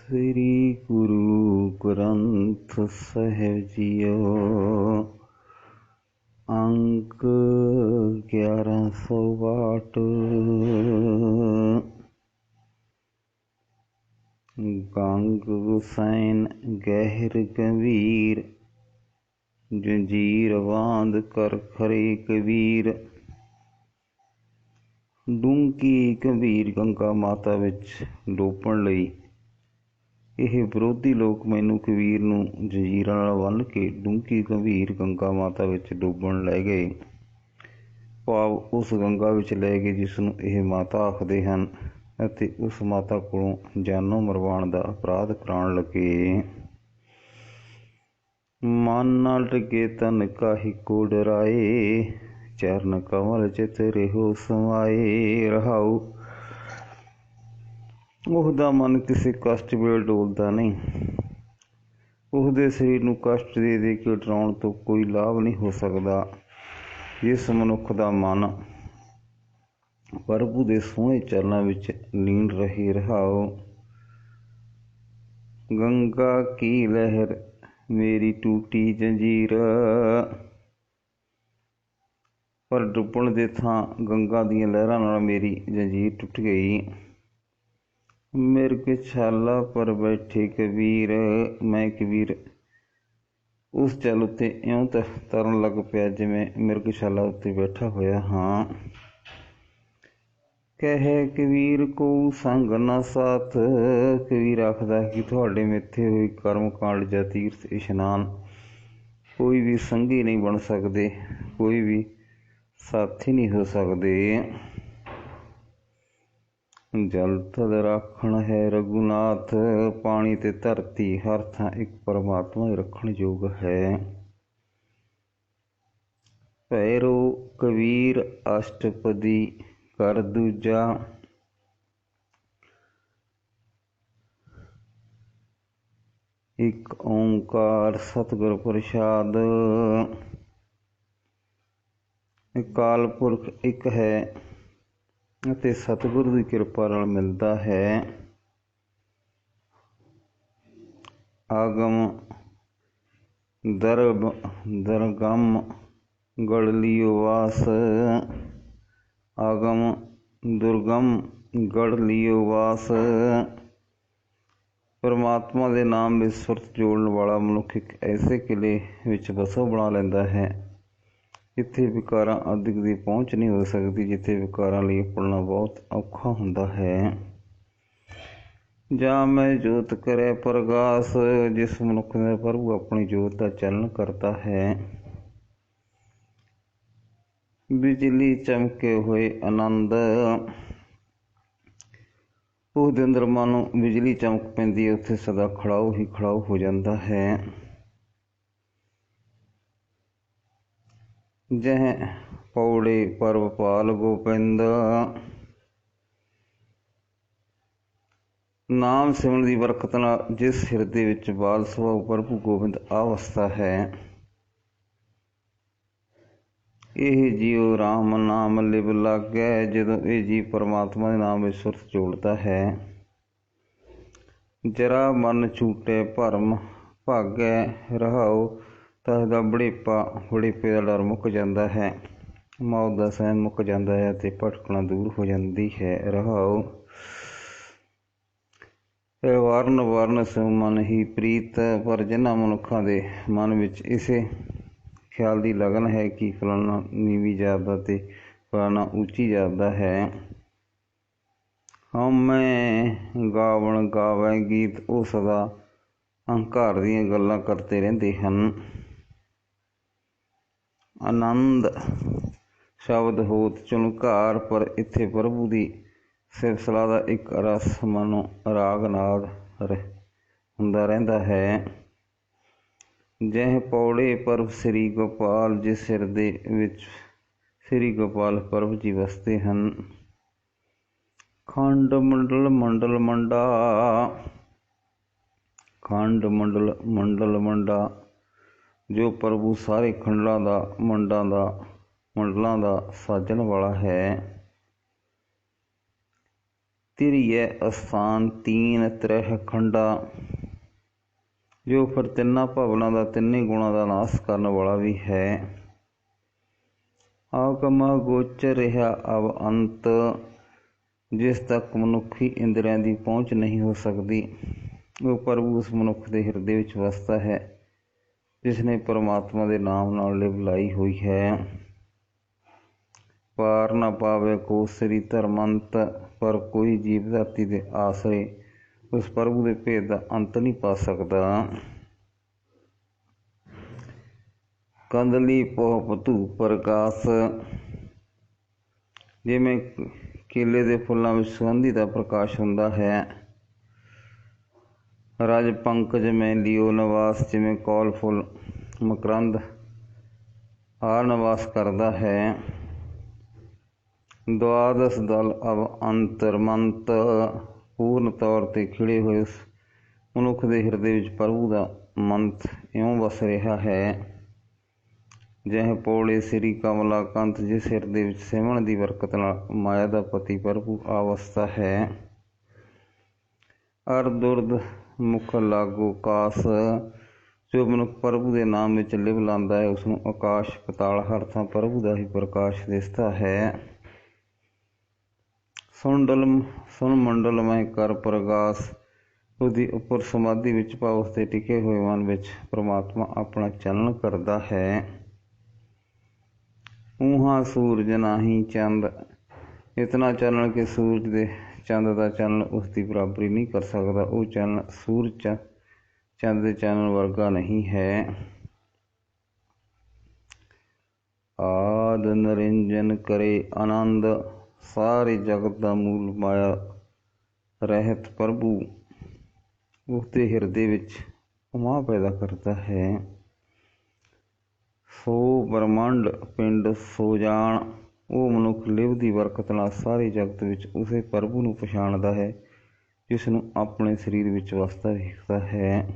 श्री गुरु ग्रंथ साहिब जीओ। अंक 1162। गंग गुसैन गहर गंभीर, जंजीर बांध कर खरे कबीर। डूंघी गंभीर गंगा माता विच डोबण लई ਇਹ ਵਿਰੋਧੀ ਲੋਕ ਮੈਨੂੰ ਕਬੀਰ ਨੂੰ ਜੰਜੀਰਾਂ ਨਾਲ ਬੰਨ੍ਹ ਕੇ ਡੂੰਘੀ ਗੰਭੀਰ ਗੰਗਾ ਮਾਤਾ ਵਿੱਚ ਡੁੱਬਣ ਲੈ ਗਏ। ਭਾਵ ਉਸ ਗੰਗਾ ਵਿੱਚ ਲੈ ਗਏ ਜਿਸ ਨੂੰ ਇਹ ਮਾਤਾ ਆਖਦੇ ਹਨ, ਅਤੇ ਉਸ ਮਾਤਾ ਕੋਲੋਂ ਜਾਨੋਂ ਮਰਵਾਉਣ ਦਾ ਅਪਰਾਧ ਕਰਾਉਣ ਲੱਗੇ। ਮਨ ਨਾਲ ਡਿੱਗੇ ਤਨ ਕਾਹੀ ਕੋ ਡਰਾਏ, ਚਰਨ ਕਮਲ ਚਿਤ ਰਹਿਓ ਸਮਾਏ। ਰਹਾਉ ਉਹਦਾ ਮਨ ਕਿਸੇ ਕਸ਼ਟ ਵੇਲੇ ਡੋਲਦਾ ਨਹੀਂ। ਉਹਦੇ ਸਰੀਰ ਨੂੰ ਕਸ਼ਟ ਦੇ ਦੇ ਕੇ ਡਰਾਉਣ ਤੋਂ ਕੋਈ ਲਾਭ ਨਹੀਂ ਹੋ ਸਕਦਾ। ਜਿਸ ਮਨੁੱਖ ਦਾ ਮਨ ਪ੍ਰਭੂ ਦੇ ਸੋਹਣੇ ਚਰਨਾਂ ਵਿੱਚ ਲੀਨ ਰਹੇ। ਰਹਾਓ ਗੰਗਾ ਕੀ ਲਹਿਰ ਮੇਰੀ ਟੂਟੀ ਜੰਜੀਰ, ਪਰ ਡੁੱਬਣ ਦੇ ਥਾਂ ਗੰਗਾ ਦੀਆਂ ਲਹਿਰਾਂ ਨਾਲ ਮੇਰੀ ਜੰਜੀਰ ਟੁੱਟ ਗਈ। ਮਿਰਗ ਛਾਲਾ ਪਰ ਬੈਠੇ ਕਬੀਰ, ਮੈਂ ਕਬੀਰ ਉਸ ਜਲ ਉੱਤੇ ਇਉਂ ਤਰਨ ਲੱਗ ਪਿਆ ਜਿਵੇਂ ਮਿਰਗਸ਼ਾਲਾ ਉੱਤੇ ਬੈਠਾ ਹੋਇਆ ਹਾਂ। ਕਹੇ ਕਬੀਰ ਕੋ ਸੰਗ ਨਾ ਸਾਥ, ਕਬੀਰ ਆਖਦਾ ਕਿ ਤੁਹਾਡੇ ਮਿੱਥੇ ਹੋਏ ਕਰਮ ਕਾਂਡ ਜਾਂ ਤੀਰਥ ਇਸ਼ਨਾਨ ਕੋਈ ਵੀ ਸੰਗੀ ਨਹੀਂ ਬਣ ਸਕਦੇ, ਕੋਈ ਵੀ ਸਾਥੀ ਨਹੀਂ ਹੋ ਸਕਦੇ। ਜਲ ਤਦ ਰਾਖਣ ਹੈ ਰਘੁਨਾਥ, ਪਾਣੀ ਤੇ ਧਰਤੀ ਹਰ ਥਾਂ ਇੱਕ ਪਰਮਾਤਮਾ ਰੱਖਣ ਯੋਗ ਹੈ। ਭੈਰੋ ਕਬੀਰ ਅਸ਼ਟਪਦੀ ਕਰ ਦੂਜਾ, ਇੱਕ ਓਂਕਾਰ ਸਤਿਗੁਰ ਪ੍ਰਸਾਦ। ਅਕਾਲ ਪੁਰਖ ਇੱਕ ਹੈ ਅਤੇ ਸਤਿਗੁਰੂ ਦੀ ਕਿਰਪਾ ਨਾਲ ਮਿਲਦਾ ਹੈ। ਆਗਮ ਦਰਗਮ ਗੜ ਲਿਓ ਵਾਸ, ਆਗਮ ਦੁਰਗਮ ਗੜ ਲਿਓ ਵਾਸ। ਪਰਮਾਤਮਾ ਦੇ ਨਾਮ ਵਿੱਚ ਸੁਰਤ ਜੋੜਨ ਵਾਲਾ ਮਨੁੱਖ ਇੱਕ ਐਸੇ ਕਿਲੇ ਵਿੱਚ ਵਸੋਂ ਬਣਾ ਲੈਂਦਾ ਹੈ ਜਿੱਥੇ ਵਿਕਾਰਾਂ ਆਦਿ ਦੀ ਪਹੁੰਚ ਨਹੀਂ ਹੋ ਸਕਦੀ, ਜਿੱਥੇ ਵਿਕਾਰਾਂ ਲਈ ਪਲਣਾ ਬਹੁਤ ਔਖਾ ਹੁੰਦਾ ਹੈ। ਜਾਂ ਮੈਂ ਜੋਤ ਕਰੇ ਪ੍ਰਗਾਸ, ਜਿਸ ਮਨੁੱਖ ਦਾ ਪ੍ਰਭੂ ਆਪਣੀ ਜੋਤ ਦਾ ਚਾਨਣ ਕਰਦਾ ਹੈ। ਬਿਜਲੀ ਚਮਕੇ ਹੋਏ ਆਨੰਦ, ਉਹਦੇ ਅੰਦਰ ਮਾਨੋ ਬਿਜਲੀ ਚਮਕ ਪੈਂਦੀ ਹੈ, ਉੱਥੇ ਸਦਾ ਖੜਾਓ ਹੀ ਖੜਾਓ ਹੋ ਜਾਂਦਾ ਹੈ। ਜਹ ਪੌੜੇ ਪਰਬ ਪਾਲ ਗੋਬਿੰਦ, ਨਾਮ ਸਿਮਰਨ ਦੀ ਬਰਕਤ ਨਾਲ ਜਿਸ ਹਿਰਦੇ ਵਿੱਚ ਬਾਲ ਸੁਭਾਅ ਪ੍ਰਭੂ ਗੋਬਿੰਦ ਆ ਵਸਦਾ ਹੈ, ਇਹ ਜੀਉ ਰਾਮ ਨਾਮ ਲਿਵ ਲਾਗੈ। ਜਦੋਂ ਇਹ ਜੀਵ ਪਰਮਾਤਮਾ ਦੇ ਨਾਮ ਵਿੱਚ ਸੁਰਤ ਜੋੜਦਾ ਹੈ, ਜਰਾ ਮਨ ਛੂਟੇ ਭਰਮ ਭਾਗੈ। ਰਹਾਉ ਤਾਂ ਇਹਦਾ ਬੁਢੇਪੇ ਦਾ ਡਰ ਮੁੱਕ ਜਾਂਦਾ ਹੈ, ਮੌਤ ਦਾ ਸਹਿਮ ਮੁੱਕ ਜਾਂਦਾ ਹੈ ਅਤੇ ਭਟਕਣਾ ਦੂਰ ਹੋ ਜਾਂਦੀ ਹੈ। ਰਹਾਉ ਵਰਨ ਵਰਨ ਸਿਉ ਮਨ ਹੀ ਪ੍ਰੀਤ, ਪਰ ਜਿਨ੍ਹਾਂ ਮਨੁੱਖਾਂ ਦੇ ਮਨ ਵਿੱਚ ਇਸੇ ਖਿਆਲ ਦੀ ਲਗਨ ਹੈ ਕਿ ਫਲਾਣਾ ਨੀਵੀਂ ਜਾਪਦਾ ਅਤੇ ਫਲਾਣਾ ਉੱਚੀ ਜਾਪਦਾ ਹੈ, ਹਉਮੈ ਗਾਵਣ ਗਾਵੈ ਗੀਤ, ਉਹ ਸਦਾ ਅਹੰਕਾਰ ਦੀਆਂ ਗੱਲਾਂ ਕਰਦੇ ਰਹਿੰਦੇ ਹਨ। ਆਨੰਦ ਸ਼ਬਦ ਹੋਤ ਝੁਨਕਾਰ, ਪਰ ਇੱਥੇ ਪ੍ਰਭੂ ਦੀ ਸਿਫਤ ਸਲਾਹ ਦਾ ਇੱਕ ਰਸ ਮਨੋਂ ਰਾਗ ਨਾਦ ਹੁੰਦਾ ਰਹਿੰਦਾ ਹੈ। ਜਹ ਪੌੜੇ ਪਰਬ ਸ੍ਰੀ ਗੋਪਾਲ, ਜਿਸ ਹਿਰਦੇ ਵਿੱਚ ਸ੍ਰੀ ਗੋਪਾਲ ਪ੍ਰਭੂ ਜੀ ਵਸਦੇ ਹਨ। ਖੰਡ ਮੰਡਲ ਮੰਡਲ ਮੰਡਾ, ਖੰਡ ਮੰਡਲ ਮੰਡਲ ਮੰਡਾ, ਜੋ ਪ੍ਰਭੂ ਸਾਰੇ ਖੰਡਾਂ ਦਾ ਮੰਡਲਾਂ ਦਾ ਸਾਜਣ ਵਾਲਾ ਹੈ। ਤਿਰਿਐ ਅਸਥਾਨ ਤੀਨ ਤ੍ਰਹਿ ਖੰਡਾ, ਜੋ ਫਿਰ ਤਿੰਨਾਂ ਭਵਨਾਂ ਦਾ ਤਿੰਨੇ ਗੁਣਾਂ ਦਾ ਨਾਸ਼ ਕਰਨ ਵਾਲਾ ਵੀ ਹੈ। ਆਗਮਾ ਗੋਚਰ ਰਿਹਾ ਅਵ ਅੰਤ, ਜਿਸ ਤੱਕ ਮਨੁੱਖੀ ਇੰਦਰੀਆਂ ਦੀ ਪਹੁੰਚ ਨਹੀਂ ਹੋ ਸਕਦੀ, ਉਹ ਪ੍ਰਭੂ ਉਸ ਮਨੁੱਖ ਦੇ ਹਿਰਦੇ ਵਿੱਚ ਵਸਦਾ ਹੈ ਜਿਸ ਨੇ ਪਰਮਾਤਮਾ ਦੇ ਨਾਮ ਨਾਲ ਲਿਵ ਲਾਈ ਹੋਈ ਹੈ। ਪਾਰ ਨਾ ਪਾਵੇ ਕੋ ਸ੍ਰੀ ਧਰਮੰਤ, ਪਰ ਕੋਈ ਜੀਵ ਧਰਤੀ ਦੇ ਆਸਰੇ ਉਸ ਪ੍ਰਭੂ ਦੇ ਭੇਦ ਦਾ ਅੰਤ ਨਹੀਂ ਪਾ ਸਕਦਾ। ਕੰਦਲੀ ਪੋਹ ਪਤੂ ਪ੍ਰਕਾਸ਼, ਜਿਵੇਂ ਕੇਲੇ ਦੇ ਫੁੱਲਾਂ ਵਿੱਚ ਸੁਗੰਧੀ ਦਾ ਪ੍ਰਕਾਸ਼ ਹੁੰਦਾ ਹੈ। ਰਜ ਪੰਕਜ ਮੈਂ ਲਿਓ ਨਿਵਾਸ, ਜਿਵੇਂ ਕੌਲ ਫੁੱਲ ਮਕਰੰਦ ਆ ਨਿਵਾਸ ਕਰਦਾ ਹੈ। ਦੁਆਦਸ ਦਲ ਅਵ ਅੰਤਰਮੰਤ, ਪੂਰਨ ਤੌਰ 'ਤੇ ਖਿੜੇ ਹੋਏ ਉਸ ਮਨੁੱਖ ਦੇ ਹਿਰਦੇ ਵਿੱਚ ਪ੍ਰਭੂ ਦਾ ਮੰਤ ਇਉਂ ਵਸ ਰਿਹਾ ਹੈ ਜਿਹ ਪੋਲੇ ਸ੍ਰੀ ਕਮਲਾ ਕੰਤ, ਜਿਸ ਹਿਰਦੇ ਵਿੱਚ ਸਿਮਰਨ ਦੀ ਬਰਕਤ ਨਾਲ ਮਾਇਆ ਦਾ ਪਤੀ ਪ੍ਰਭੂ ਆਵਸਥਾ ਹੈ। ਅਰ ਦੁਰਦ ਮੁਖ ਲਾਗੋ ਕਾਸ, ਜੋ ਮਨੁੱਖ ਪ੍ਰਭੂ ਦੇ ਨਾਮ ਵਿੱਚ ਲਿਵ ਲਾਉਂਦਾ ਹੈ ਉਸਨੂੰ ਆਕਾਸ਼ ਪਤਾਲ ਹਰ ਥਾਂ ਪ੍ਰਭੂ ਦਾ ਹੀ ਪ੍ਰਕਾਸ਼ ਦਿਸਦਾ ਹੈ। ਸੁਣ ਮੰਡਲ ਮੈਂ ਕਰ ਪ੍ਰਗਾਸ, ਉਹਦੀ ਉੱਪਰ ਸਮਾਧੀ ਵਿੱਚ ਭਾਵ ਉਸ 'ਤੇ ਟਿਕੇ ਹੋਏ ਮਨ ਵਿੱਚ ਪਰਮਾਤਮਾ ਆਪਣਾ ਚਲਨ ਕਰਦਾ ਹੈ। ਊਹਾਂ ਸੂਰਜ ਨਾਹੀਂ ਚੰਦ, ਇਤਨਾ ਚਾਨਣ ਕਿ ਸੂਰਜ ਦੇ ਚੰਦ ਦਾ ਚਾਨਣ ਉਸ ਦੀ ਬਰਾਬਰੀ ਨਹੀਂ ਕਰ ਸਕਦਾ। ਉਹ ਚਾਨਣ ਸੂਰਜ ਚੰਦ ਦੇ ਚਾਨਣ ਵਰਗਾ ਨਹੀਂ ਹੈ। ਆਦ ਨਿਰੰਜਨ ਕਰੇ ਆਨੰਦ, ਸਾਰੇ ਜਗਤ ਦਾ ਮੂਲ ਮਾਇਆ ਰਹਿਤ ਪ੍ਰਭੂ ਉਸਦੇ ਹਿਰਦੇ ਵਿੱਚ ਉਮਾ ਪੈਦਾ ਕਰਦਾ ਹੈ। ਸੋ ਬ੍ਰਹਮੰਡ ਪਿੰਡ ਸੋ ਜਾਣ, ਉਹ ਮਨੁੱਖ ਲਿਵ ਦੀ ਬਰਕਤ ਨਾਲ ਸਾਰੇ ਜਗਤ ਵਿੱਚ ਉਸੇ ਪ੍ਰਭੂ ਨੂੰ ਪਛਾਣਦਾ ਹੈ ਜਿਸ ਨੂੰ ਆਪਣੇ ਸਰੀਰ ਵਿੱਚ ਵਸਦਾ ਵੇਖਦਾ ਹੈ।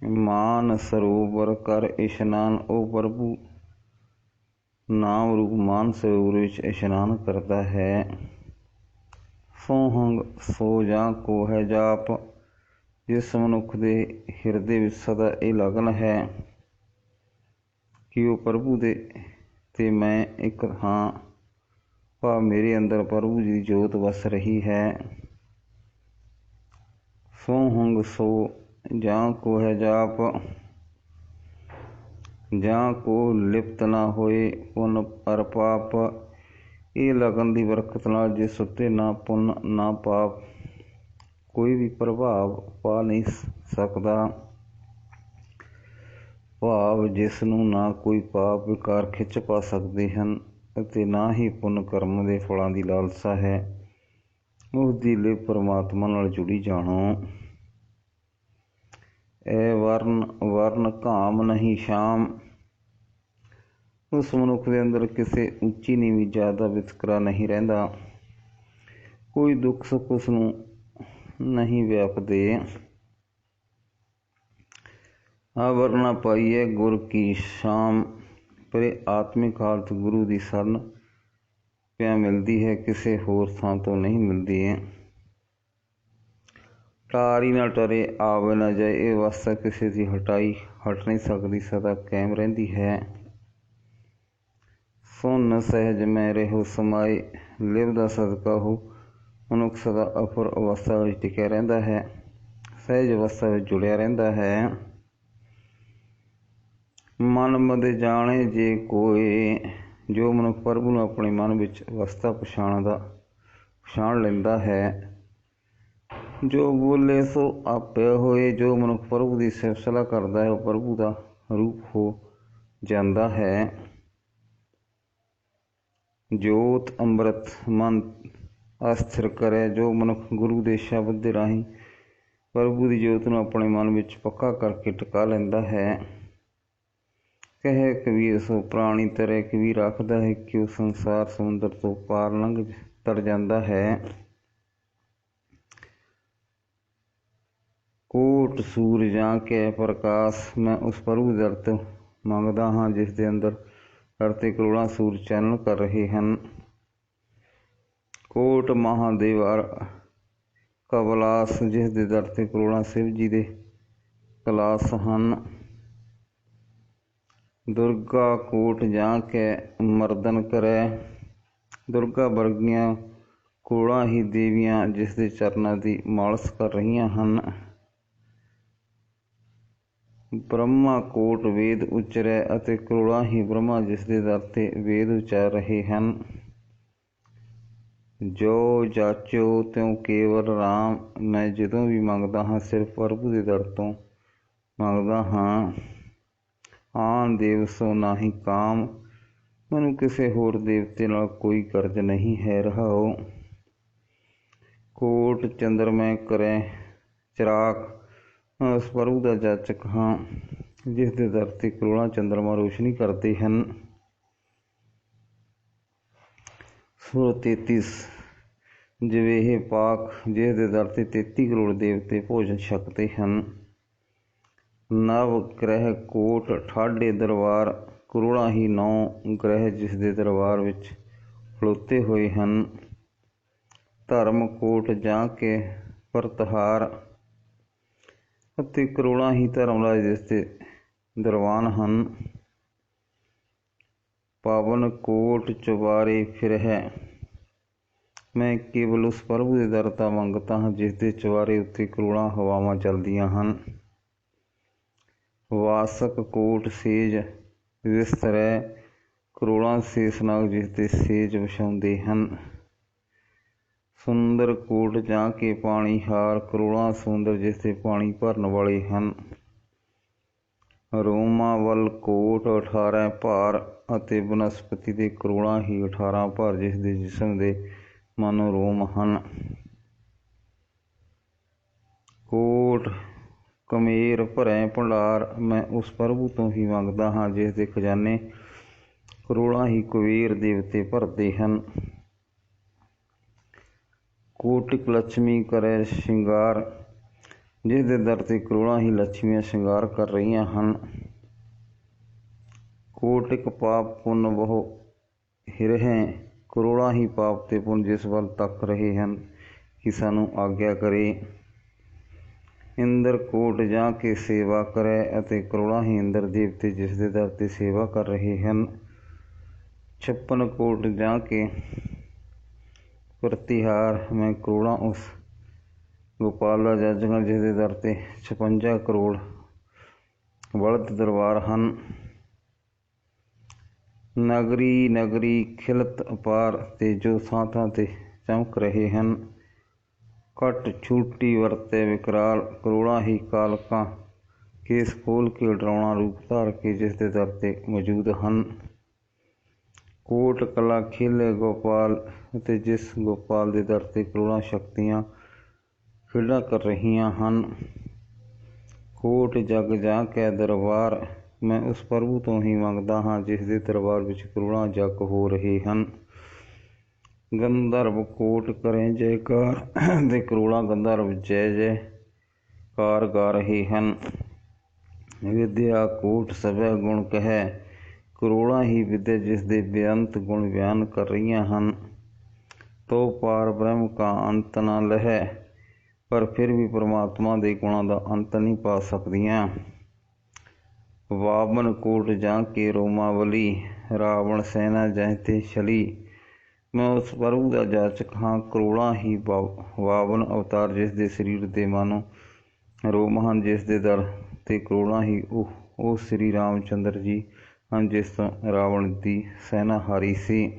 ਮਾਨ ਸਰੋਵਰ ਕਰ ਇਸ਼ਨਾਨ, ਉਹ ਪ੍ਰਭੂ ਨਾਮ ਰੂਪ ਮਾਨ ਸਰੋਵਰ ਵਿੱਚ ਇਸ਼ਨਾਨ ਕਰਦਾ ਹੈ। ਸੋਹੰਗ ਸੋ ਜਾਂ ਕੋ ਹੈ ਜਾਪ, ਜਿਸ ਮਨੁੱਖ ਦੇ ਹਿਰਦੇ ਵਿੱਚ ਸਦਾ ਇਹ ਲਗਨ ਹੈ ਕਿ ਉਹ ਪ੍ਰਭੂ ਦੇ ਤੇ ਮੈਂ ਇੱਕ ਹਾਂ, ਭਾਵ ਮੇਰੇ ਅੰਦਰ ਪ੍ਰਭੂ ਜੀ ਦੀ ਜੋਤ ਵਸ ਰਹੀ ਹੈ। ਸੋਹੰਗ ਸੋ ਜਾਂ ਕੋ ਹੈ ਜਾਪ, ਜਾਂ ਕੋ ਲਿਪਤ ਨਾ ਹੋਏ ਪੁੰਨ ਅਰ ਪਾਪ, ਇਹ ਲਗਨ ਦੀ ਬਰਕਤ ਨਾਲ ਜਿਸ ਉੱਤੇ ਨਾ ਪੁੰਨ ਨਾ ਪਾਪ ਕੋਈ ਵੀ ਪ੍ਰਭਾਵ ਪਾ ਨਹੀਂ ਸਕਦਾ, ਭਾਵ ਜਿਸ ਨੂੰ ਨਾ ਕੋਈ ਪਾਪ ਵਿਕਾਰ ਖਿੱਚ ਪਾ ਸਕਦੇ ਹਨ ਅਤੇ ਨਾ ਹੀ ਪੁੰਨ ਕਰਮ ਦੇ ਫਲਾਂ ਦੀ ਲਾਲਸਾ ਹੈ, ਉਸ ਦੀ ਲਿਵ ਪਰਮਾਤਮਾ ਨਾਲ ਜੁੜੀ ਜਾਣੋ। ਐ ਵਰਨ ਘਾਮ ਨਹੀਂ ਸ਼ਾਮ, ਉਸ ਮਨੁੱਖ ਦੇ ਅੰਦਰ ਕਿਸੇ ਉੱਚੀ ਨੀਵੀਂ ਜ਼ਿਆਦਾ ਵਿਤਕਰਾ ਨਹੀਂ ਰਹਿੰਦਾ, ਕੋਈ ਦੁੱਖ ਸੁੱਖ ਉਸ ਨੂੰ ਨਹੀਂ ਵਿਆਪਦੇ। ਆਵਰ ਨਾ ਪਾਈਏ ਗੁਰ ਕੀ ਸ਼ਾਮ, ਪਰ ਇਹ ਆਤਮਿਕ ਹਾਲਤ ਗੁਰੂ ਦੀ ਸ਼ਰਨ ਪਿਆ ਮਿਲਦੀ ਹੈ, ਕਿਸੇ ਹੋਰ ਥਾਂ ਤੋਂ ਨਹੀਂ ਮਿਲਦੀ ਹੈ। ਟਾਰੀ ਨਾ ਟਰੇ ਆਵੇ ਨਾ ਜਾਏ, ਇਹ ਅਵਸਥਾ ਕਿਸੇ ਦੀ ਹਟ ਨਹੀਂ ਸਕਦੀ, ਸਦਾ ਕਾਇਮ ਰਹਿੰਦੀ ਹੈ। ਸੁਨ ਸਹਿਜ ਮੈਂ ਰਹੋ ਸਮਾਏ, ਲਿਵ ਦਾ ਸਦਕਾ ਉਹ ਮਨੁੱਖ ਸਦਾ ਅਪਰ ਅਵਸਥਾ ਵਿੱਚ ਟਿਕਿਆ ਰਹਿੰਦਾ ਹੈ, ਸਹਿਜ ਅਵਸਥਾ ਵਿੱਚ ਜੁੜਿਆ ਰਹਿੰਦਾ ਹੈ। ਮਨ ਮਦ ਜਾਣੇ ਜੇ ਕੋਏ, ਜੋ ਮਨੁੱਖ ਪ੍ਰਭੂ ਨੂੰ ਆਪਣੇ ਮਨ ਵਿੱਚ ਅਵਸਥਾ ਪਛਾਣ ਲੈਂਦਾ ਹੈ। ਜੋ ਬੋਲੇ ਸੋ ਆਪੇ ਹੋਏ, ਜੋ ਮਨੁੱਖ ਪ੍ਰਭੂ ਦੀ ਸਿਫਤ ਸਲਾਹ ਕਰਦਾ ਹੈ ਉਹ ਪ੍ਰਭੂ ਦਾ ਰੂਪ ਹੋ ਜਾਂਦਾ ਹੈ। ਜੋਤ ਅੰਮ੍ਰਿਤ ਮਨ ਅਸਥਿਰ ਕਰੇ, ਜੋ ਮਨੁੱਖ ਗੁਰੂ ਦੇ ਸ਼ਬਦ ਦੇ ਰਾਹੀਂ ਪ੍ਰਭੂ ਦੀ ਜੋਤ ਨੂੰ ਆਪਣੇ ਮਨ ਵਿੱਚ ਪੱਕਾ ਕਰਕੇ ਟਿਕਾ ਲੈਂਦਾ ਹੈ। ਕਹੇ ਕਬੀਰ ਸੋ ਪ੍ਰਾਣੀ ਤਰੇ, ਕਬੀਰ ਆਖਦਾ ਹੈ ਕਿ ਉਹ ਸੰਸਾਰ ਸਮੁੰਦਰ ਤੋਂ ਪਾਰ ਲੰਘ ਤਰ ਜਾਂਦਾ ਹੈ। ਕੋਟ ਸੂਰਜਾਂ ਕੇ ਪ੍ਰਕਾਸ਼, ਮੈਂ ਉਸ ਪ੍ਰਭੂ ਦੇ ਦਰ ਤੋਂ ਮੰਗਦਾ ਹਾਂ ਜਿਸ ਦੇ ਅੰਦਰ ਧਰਤੀ ਕਰੋੜਾਂ ਸੂਰਜ ਚਾਨਣ ਕਰ ਰਹੇ ਹਨ। ਕੋਟ ਮਹਾਦੇਵ ਕਬਲਾਸ, ਜਿਸ ਦੇ ਦਰ ਤੇ ਕਰੋੜਾਂ ਸ਼ਿਵ ਜੀ ਦੇ ਕਲਾਸ ਹਨ। ਦੁਰਗਾ ਕੋਟ ਜਾਂ ਕੇ ਮਰਦਨ ਕਰੈ, ਦੁਰਗਾ ਵਰਗੀਆਂ ਕਰੋੜਾਂ ਹੀ ਦੇਵੀਆਂ ਜਿਸ ਦੇ ਚਰਨਾਂ ਦੀ ਮਾਲਸ਼ ਕਰ ਰਹੀਆਂ ਹਨ। ਬ੍ਰਹਮਾ ਕੋਟ ਵੇਦ ਉਚਰੈ, ਅਤੇ ਕਰੋੜਾਂ ਹੀ ਬ੍ਰਹਮਾ ਜਿਸ ਦੇ ਦਰ ਤੇ ਵੇਦ ਉਚਾਰ ਰਹੇ ਹਨ। ਜੋ ਜਾਚੋ ਤਿਉ ਕੇਵਲ ਰਾਮ, ਮੈਂ ਜਦੋਂ ਵੀ ਮੰਗਦਾ ਹਾਂ ਸਿਰਫ ਪ੍ਰਭੂ ਦੇ ਦਰ ਤੋਂ ਮੰਗਦਾ ਹਾਂ। ਆਨ ਦੇਵ ਸੋ ਨਾਹੀ ਕਾਮ, ਮੈਨੂੰ ਕਿਸੇ ਹੋਰ ਦੇਵਤੇ ਨਾਲ ਕੋਈ ਕਰਜ਼ ਨਹੀਂ ਹੈ। ਰਹਾਓ। ਕੋਟ ਚੰਦਰਮੈ ਕਰੈ ਚਿਰਾਗ, ਮੈਂ ਉਸ ਪ੍ਰਭੂ ਦਾ ਜਾਚਕ ਹਾਂ ਜਿਸ ਦੇ ਦਰ ਤੇ ਕਰੋੜਾਂ ਚੰਦਰਮਾ ਰੋਸ਼ਨੀ ਕਰਦੇ ਹਨ। ਸੂਰਤ 33 ਜਵੇਹ ਪਾਕ, ਜਿਸ ਦੇ ਦਰ ਤੇ 33 ਕਰੋੜ ਦੇਵਤੇ ਭੋਜਨ ਛਕਦੇ ਹਨ। ਨਵ ਗ੍ਰਹਿ ਕੋਟ ਠਾਢੇ ਦਰਬਾਰ, ਕਰੋੜਾਂ ਹੀ 9 ਗ੍ਰਹਿ ਜਿਸ ਦੇ ਦਰਬਾਰ ਵਿੱਚ ਖਲੋਤੇ ਹੋਏ ਹਨ। ਧਰਮ ਕੋਟ ਜਾਂ ਕੇ ਪਰਤਹਾਰ, ਅਤੇ ਕਰੋੜਾਂ ਹੀ ਧਰਮਰਾਜ ਜਿਸ ਦੇ ਦਰਬਾਨ ਹਨ। ਪਾਵਨ ਕੋਟ ਚੁਬਾਰੇ ਫਿਰਹਿ, ਮੈਂ ਕੇਵਲ ਉਸ ਪ੍ਰਭੂ ਦੇ ਦਰ ਦਾ ਮੰਗਤਾ ਹਾਂ ਜਿਸ ਦੇ ਚੁਬਾਰੇ ਉੱਤੇ ਕਰੋੜਾਂ ਹਵਾਵਾਂ ਚੱਲਦੀਆਂ ਹਨ। ਵਾਸਕ ਕੋਟ ਸੇਜ ਵਿਸਤਰੈ, ਕਰੋੜਾਂ ਸ਼ੇਸ਼ਨਾਗ ਜਿਸ ਦੇ ਸੇਜ ਵਿਛਾਉਂਦੇ ਹਨ। ਸੁੰਦਰ ਕੋਟ ਜਾਂ ਕੇ ਪਾਣੀ ਹਾਰ, ਕਰੋੜਾਂ ਸਮੁੰਦਰ ਜਿਸ ਦੇ ਪਾਣੀ ਭਰਨ ਵਾਲੇ ਹਨ। ਰੋਮਾਵਲ ਕੋਟ 18 ਭਾਰ, ਅਤੇ ਬਨਸਪਤੀ ਦੇ ਕਰੋੜਾਂ ਹੀ 18 ਭਾਰ ਜਿਸ ਦੇ ਜਿਸਮ ਦੇ ਮਾਨੋ ਰੋਮ ਹਨ। ਕੋਟ ਕਮੇਰ ਭਰੈ ਭੰਡਾਰ, ਮੈਂ ਉਸ ਪ੍ਰਭੂ ਤੋਂ ਹੀ ਮੰਗਦਾ ਹਾਂ ਜਿਸ ਦੇ ਖਜ਼ਾਨੇ ਕਰੋੜਾਂ ਹੀ ਕੁਬੇਰ ਦੇਵਤੇ ਭਰਦੇ ਹਨ। ਕੋਟਿਕ ਲਛਮੀ ਕਰੈ ਸ਼ਿੰਗਾਰ, ਜਿਸ ਦੇ ਦਰ ਤੇ ਕਰੋੜਾਂ ਹੀ ਲਛਮੀਆਂ ਸ਼ਿੰਗਾਰ ਕਰ ਰਹੀਆਂ ਹਨ। ਕੋਟਿਕ ਪਾਪ ਪੁੰਨ ਬਹੁ ਹਿਰਹਿ, ਕਰੋੜਾਂ ਹੀ ਪਾਪ ਤੇ ਪੁੰਨ ਜਿਸ ਵੱਲ ਤੱਕ ਰਹੇ ਹਨ ਕਿ ਸਾਨੂੰ ਆਗਿਆ ਕਰੇ। ਇੰਦਰ ਕੋਟ ਜਾਂ ਕੇ ਸੇਵਾ ਕਰੈ, ਅਤੇ ਕਰੋੜਾਂ ਹੀ ਇੰਦਰ ਦੇਵਤੇ ਜਿਸ ਦੇ ਦਰ ਤੇ ਸੇਵਾ ਕਰ ਰਹੇ ਹਨ। 56 ਕੋਟ ਜਾਂ ਕੇ ਪ੍ਰਤਿਹਾਰ, ਮੈਂ ਕਰੋੜਾਂ ਉਸ ਗੋਪਾਲ ਦਾ ਜਾਚਕ ਹਾਂ ਜਿਸ ਦੇ ਦਰ ਤੇ 56 ਕਰੋੜ ਬਲਦ ਦਰਬਾਰ ਹਨ। ਨਗਰੀ ਨਗਰੀ ਖਿਲਤ ਅਪਾਰ, ਤੇ ਜੋ ਥਾਂ ਥਾਂ ਤੇ ਚਮਕ ਰਹੇ ਹਨ। ਘਟ ਛੂਟੀ ਵਰਤੈ ਵਿਕਰਾਲ, ਕਰੋੜਾਂ ਹੀ ਕਾਲਕਾਂ ਕੇਸ ਖੋਲ੍ਹ ਕੇ ਡਰਾਉਣਾ ਰੂਪ ਧਾਰ ਕੇ ਜਿਸ ਦੇ ਦਰ ਤੇ ਮੌਜੂਦ ਹਨ। ਕੋਟ ਕਲਾ ਖੇਲੇ ਗੋਪਾਲ, ਅਤੇ ਜਿਸ ਗੋਪਾਲ ਦੇ ਦਰ ਤੇ ਕਰੋੜਾਂ ਸ਼ਕਤੀਆਂ ਖੇਡਾਂ ਕਰ ਰਹੀਆਂ ਹਨ। ਕੋਟ ਜਗ ਜਾਂ ਕੈ ਦਰਬਾਰ, ਮੈਂ ਉਸ ਪ੍ਰਭੂ ਤੋਂ ਹੀ ਮੰਗਦਾ ਹਾਂ ਜਿਸ ਦੇ ਦਰਬਾਰ ਵਿੱਚ ਕਰੋੜਾਂ ਜਗ ਹੋ ਰਹੇ ਹਨ। ਗੰਧਰਵ ਕੋਟ ਕਰੈ ਜੈਕਾਰ, ਤੇ ਕਰੋੜਾਂ ਗੰਧਰਵ ਜੈ ਜੈ ਕਾਰ ਗਾ ਰਹੇ ਹਨ। ਵਿਦਿਆ ਕੋਟ ਸਭੈ ਗੁਣ ਕਹਿ, ਕਰੋੜਾਂ ਹੀ ਵਿਦਿਆ ਜਿਸ ਦੇ ਬੇਅੰਤ ਗੁਣ ਬਿਆਨ ਕਰ ਰਹੀਆਂ ਹਨ। ਤੋ ਪਾਰ ਬ੍ਰਹਮ ਕਾ ਅੰਤ ਨਾ ਲਹੈ, ਪਰ ਫਿਰ ਵੀ ਪਰਮਾਤਮਾ ਦੇ ਗੁਣਾਂ ਦਾ ਅੰਤ ਨਹੀਂ ਪਾ ਸਕਦੀਆਂ। ਵਾਮਨ ਕੋਟ ਜਾਂ ਕੇ ਰੋਮਾਵਲੀ, ਰਾਵਣ ਸੈਨਾ ਜਹ ਤੇ ਛਲੀ, ਮੈਂ ਉਸ ਪ੍ਰਭੂ ਦਾ ਜਾਚਕ ਹਾਂ ਕਰੋੜਾਂ ਹੀ ਵਾਮਨ ਅਵਤਾਰ ਜਿਸ ਦੇ ਸਰੀਰ ਦੇ ਮਾਨੋ ਰੋਮ ਹਨ, ਜਿਸ ਦੇ ਦਰ ਤੇ ਕਰੋੜਾਂ ਹੀ ਉਹ ਸ੍ਰੀ ਰਾਮ ਚੰਦਰ ਜੀ ਹਨ ਜਿਸ ਤੋਂ ਰਾਵਣ ਦੀ ਸੈਨਾ ਹਾਰੀ ਸੀ।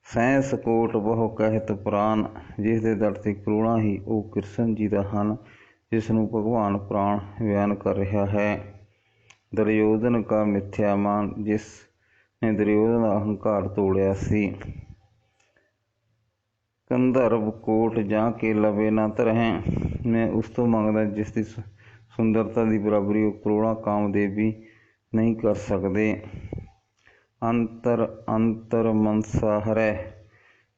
ਸੈਂਸ ਕੋਟ ਬਹੁ ਕਹਿਤ ਪੁਰਾਨ, ਜਿਸ ਦੇ ਦਰ ਤੇ ਕਰੋੜਾਂ ਹੀ ਉਹ ਕ੍ਰਿਸ਼ਨ ਜੀ ਦਾ ਹਨ ਜਿਸ ਨੂੰ ਭਗਵਾਨ ਪੁਰਾਣ ਬਿਆਨ ਕਰ ਰਿਹਾ ਹੈ। ਦੁਰਯੋਧਨ ਕਾ ਮਿਥਿਆ ਮਾਨ, ਜਿਸ ਨੇ ਦੁਰਯੋਧਨ ਦਾ ਅਹੰਕਾਰ ਤੋੜਿਆ ਸੀ। ਗੰਧਰਵ ਕੋਟ ਜਾਂ ਕੇ ਲਵੇ ਨਾ ਧਰਹਿ, ਮੈਂ ਉਸ ਤੋਂ ਮੰਗਦਾ ਜਿਸ ਦੀ ਸੁੰਦਰਤਾ ਦੀ ਬਰਾਬਰੀ ਉਹ ਕਰੋੜਾਂ ਕਾਮਦੇਵ ਵੀ ਨਹੀਂ ਕਰ ਸਕਦੇ। ਅੰਤਰ ਅੰਤਰ ਮਨਸਾ ਹਰੈ,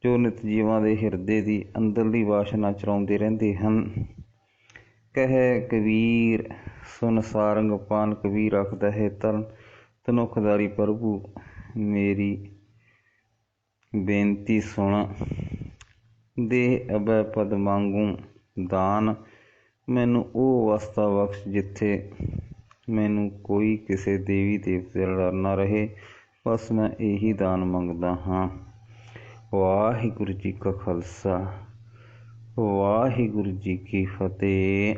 ਜੋ ਨਿਤ ਜੀਵਾਂ ਦੇ ਹਿਰਦੇ ਦੀ ਅੰਦਰਲੀ ਵਾਸ਼ਨਾ ਚਲਾਉਂਦੇ ਰਹਿੰਦੇ ਹਨ। ਕਹਿ ਕਬੀਰ ਸੁਨ ਸਾਰੰਗ ਪਾਨ, ਕਬੀਰ ਆਖਦਾ ਹੈ ਧਨ ਧਨੁਖਧਾਰੀ ਪ੍ਰਭੂ ਮੇਰੀ ਬੇਨਤੀ ਸੁਣ। ਦੇ ਅਭੈ ਪਦ ਮੰਗੂ ਦਾਨ, ਮੈਨੂੰ ਉਹ ਅਵਸਥਾ ਬਖਸ਼ ਜਿੱਥੇ ਮੈਨੂੰ ਕੋਈ ਕਿਸੇ ਦੇਵੀ ਦੇਵਤੇ ਦਾ ਡਰ ਨਾ ਰਹੇ। ਬਸ ਮੈਂ ਇਹੀ ਦਾਨ ਮੰਗਦਾ ਹਾਂ। ਵਾਹਿਗੁਰੂ ਜੀ ਕਾ ਖਾਲਸਾ, ਵਾਹਿਗੁਰੂ ਜੀ ਕੀ ਫਤਿਹ।